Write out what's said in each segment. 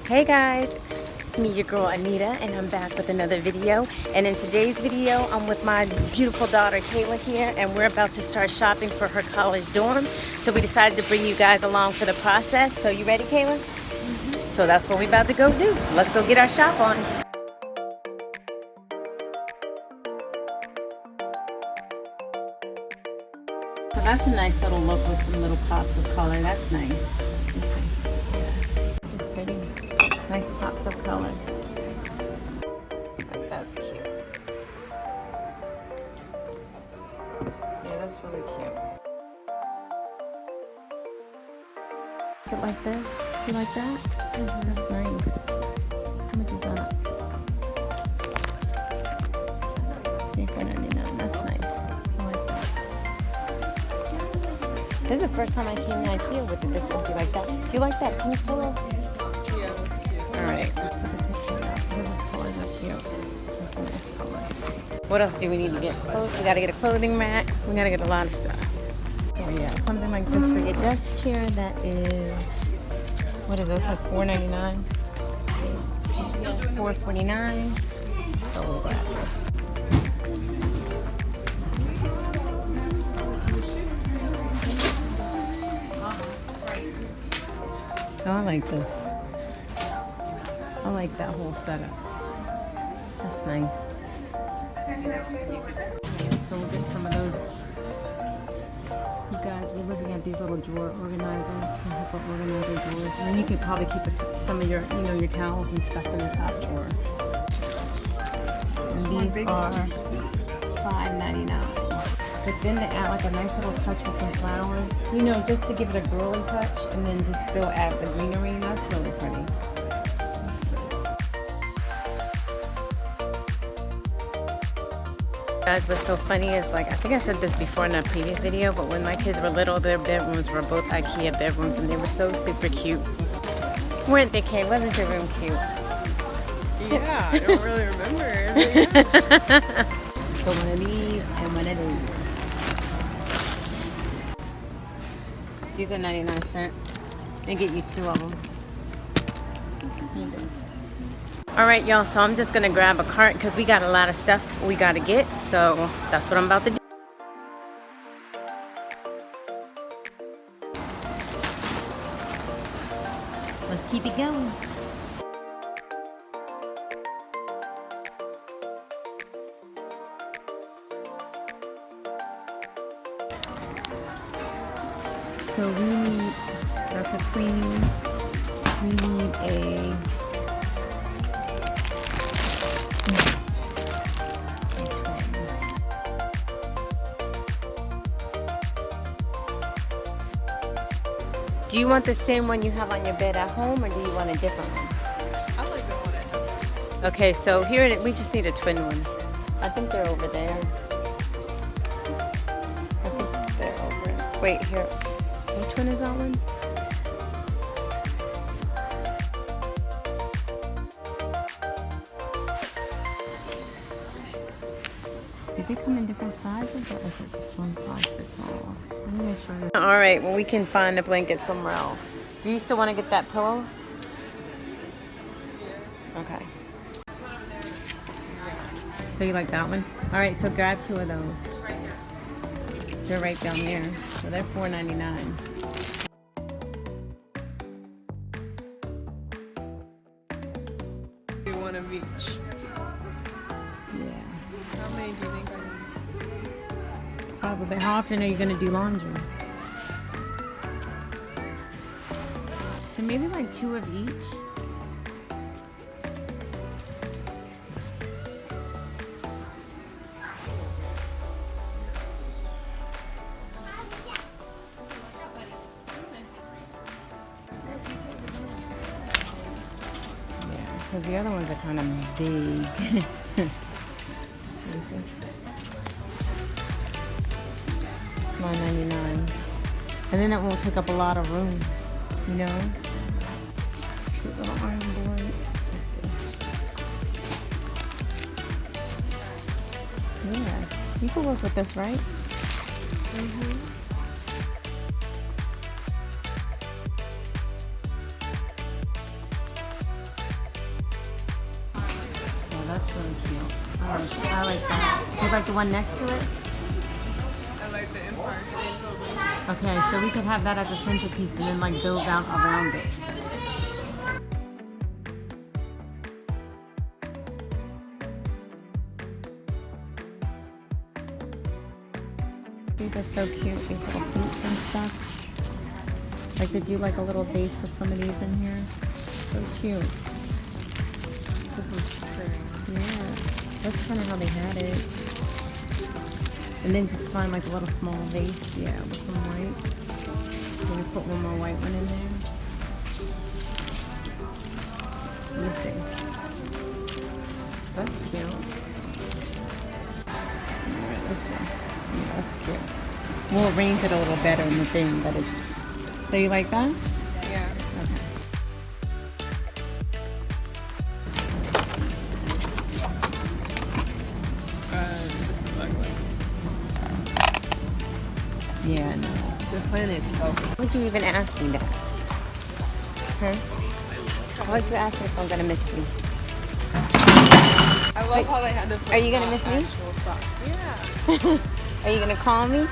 Hey guys, it's me, your girl Anita, and I'm back with another video. And in today's video, I'm with my beautiful daughter Kayla here, and we're about to start shopping for her college dorm. So we decided to bring you guys along for the process. So you ready, Kayla? So that's what we're about to go do. Let's go get our shop on. So that's a nice little look with some little pops of color. That's nice. Let's see. They're pretty. Nice pops of color. That's cute. Yeah, that's really cute. It like this? You like that? That's nice. How much is that? $4.99. That's nice. I like that. This is the first time I came to IKEA with it. This would be like that. Do you like that pink pillow? Yeah, that's cute. Alright. This colors are cute. That's a nice color. What else do we need to get? We gotta get a clothing rack. We gotta get a lot of stuff. So yeah, something like this for your desk chair that is, what is this, like $4.99? $4.49. So we'll grab this. Oh, I like this. I like that whole setup. That's nice. So we'll get some of those. You guys, we're looking at these little drawer organizers to help us organize our drawers. And then you could probably keep some of your, your towels and stuff in the top drawer. And these are $5.99. But then to add like a nice little touch with some flowers, just to give it a girly touch, and then just still add the greenery. That's really pretty. Guys, what's so funny is, like, I think I said this before in a previous video, but when my kids were little, their bedrooms were both IKEA bedrooms, and they were so super cute. Weren't they, Kay? Wasn't your room cute? Yeah, I don't really remember. But yeah. So one of these and one of these. These are 99¢. They get you 2 of them. Alright y'all, so I'm just gonna grab a cart because we got a lot of stuff we gotta get, so that's what I'm about to do. Let's keep it going. So we need, that's a queen, we need a twin. Do you want the same one you have on your bed at home, or do you want a different one? I like the one I have. Okay, so here we just need a twin one. I think they're over there. I think they're over. Wait, here. Which one is that one? Did they come in different sizes, or is it just one size fits all? Let me make sure. All right, well, we can find a blanket somewhere else. Do you still want to get that pillow? Yeah. Okay. So you like that one? All right, so grab 2 of those. They're right down there. So they're $4.99. Do one of each. Yeah. How many do you think I need? Probably. How often are you going to do laundry? So maybe like 2 of each. Because the other ones are kind of big. It's $9.99. And then it won't take up a lot of room, Cute little iron board. Let's see. Yeah, you can work with this, right? Mm-hmm. You like the one next to it? I like the Empire State Building. Okay, so we could have that as a centerpiece and then like build out around it. These are so cute, these little boots and stuff. Like they do like a little base with some of these in here. So cute. This one's pretty. Yeah, that's kind of how they had it. And then just find like a little small vase, yeah, with some white. Maybe put one more white one in there. Let me see. That's cute. Alright, let's see. Yeah, that's cute. We'll arrange it a little better in the thing, but it's... So you like that? Yeah. Okay. This is ugly. Yeah, no. The plan itself. Why'd you even ask me that? Huh? Why'd you ask me if I'm gonna miss you? I love how they had to put Are you gonna miss me? actual socks. Yeah. Are you gonna call me?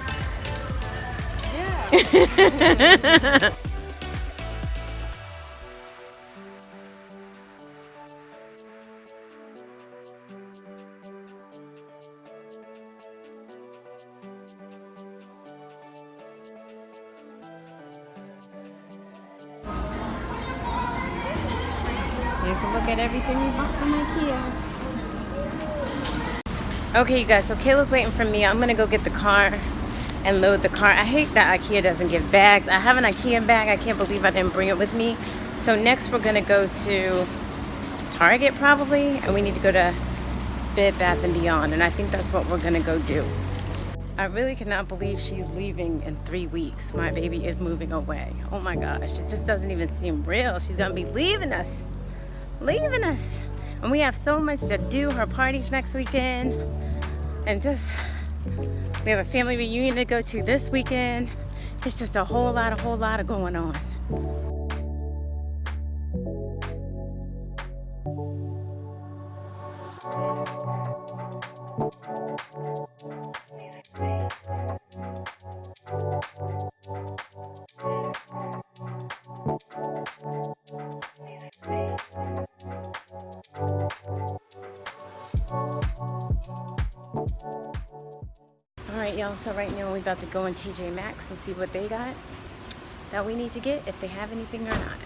Yeah. Here's a look at everything we bought from IKEA. Okay, you guys, so Kayla's waiting for me. I'm gonna go get the car and load the car. I hate that IKEA doesn't give bags. I have an IKEA bag. I can't believe I didn't bring it with me. So next we're gonna go to Target probably, and we need to go to Bed Bath & Beyond, and I think that's what we're gonna go do. I really cannot believe she's leaving in 3 weeks. My baby is moving away. Oh my gosh, it just doesn't even seem real. She's gonna be leaving us. Leaving us. And we have so much to do. Her party's next weekend. And just, we have a family reunion to go to this weekend. It's just a whole lot of going on. Alright y'all, so right now we're about to go in TJ Maxx and see what they got that we need to get, if they have anything or not.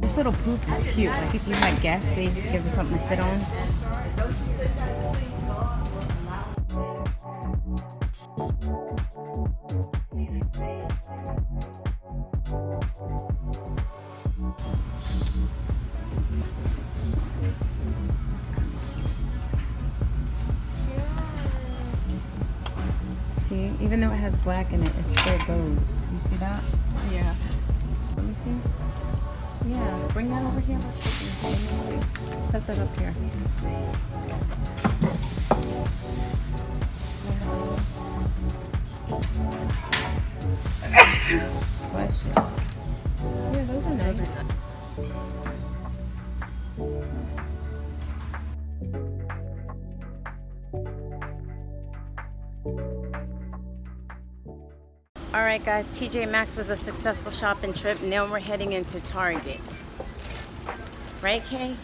This little poop is cute. Like if you had gas safe, give her something to sit on. See, even though it has black in it, it still goes. You see that? Yeah. Let me see. Yeah, bring that over here. Set that up here. Bless you. Yeah, those are nice. Alright guys, TJ Maxx was a successful shopping trip. Now we're heading into Target. Right, Kay?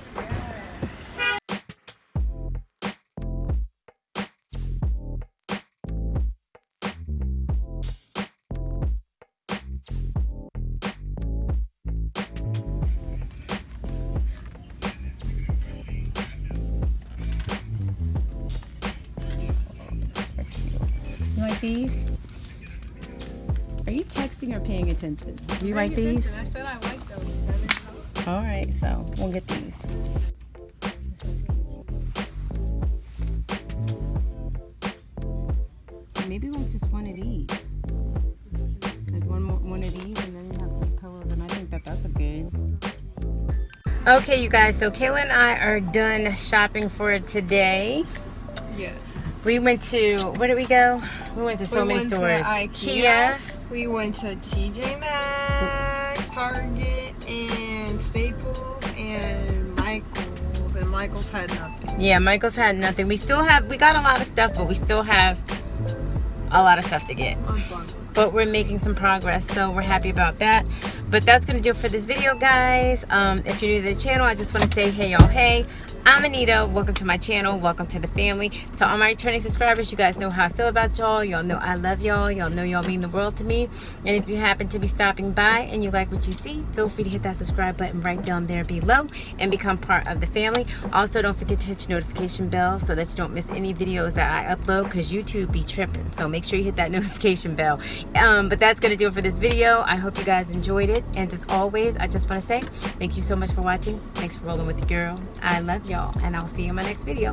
You like these? Are you texting or paying attention? Do you like these? I said I like those. All right, so we'll get these. So maybe like just one of these. Like one of these, and then you have two pillows, and I think that's a good. Okay, you guys. So Kayla and I are done shopping for today. Yes. We went to, where did we go? We went to so many stores. We went to IKEA. We went to TJ Maxx, Target, and Staples, and Michael's. And Michael's had nothing. Yeah, Michael's had nothing. We got a lot of stuff, but we still have a lot of stuff to get. But we're making some progress, so we're happy about that. But that's going to do it for this video, guys. If you're new to the channel, I just want to say, hey, y'all, hey. I'm Anita. Welcome to my channel. Welcome to the family. To all my returning subscribers, you guys know how I feel about y'all. Y'all know I love y'all. Y'all know y'all mean the world to me. And if you happen to be stopping by and you like what you see, feel free to hit that subscribe button right down there below and become part of the family. Also, don't forget to hit your notification bell so that you don't miss any videos that I upload, because YouTube be tripping. So make sure you hit that notification bell. But that's going to do it for this video. I hope you guys enjoyed it. And as always, I just want to say thank you so much for watching. Thanks for rolling with the girl. I love y'all. And I'll see you in my next video.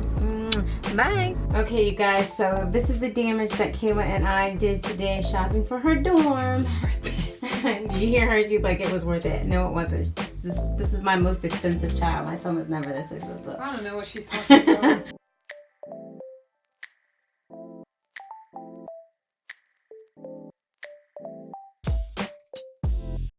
Bye. Okay, you guys, so this is the damage that Kayla and I did today shopping for her dorm. Did you hear her? She's like, it was worth it. No, it wasn't. This is my most expensive child. My son was never this expensive. I don't know what she's talking about.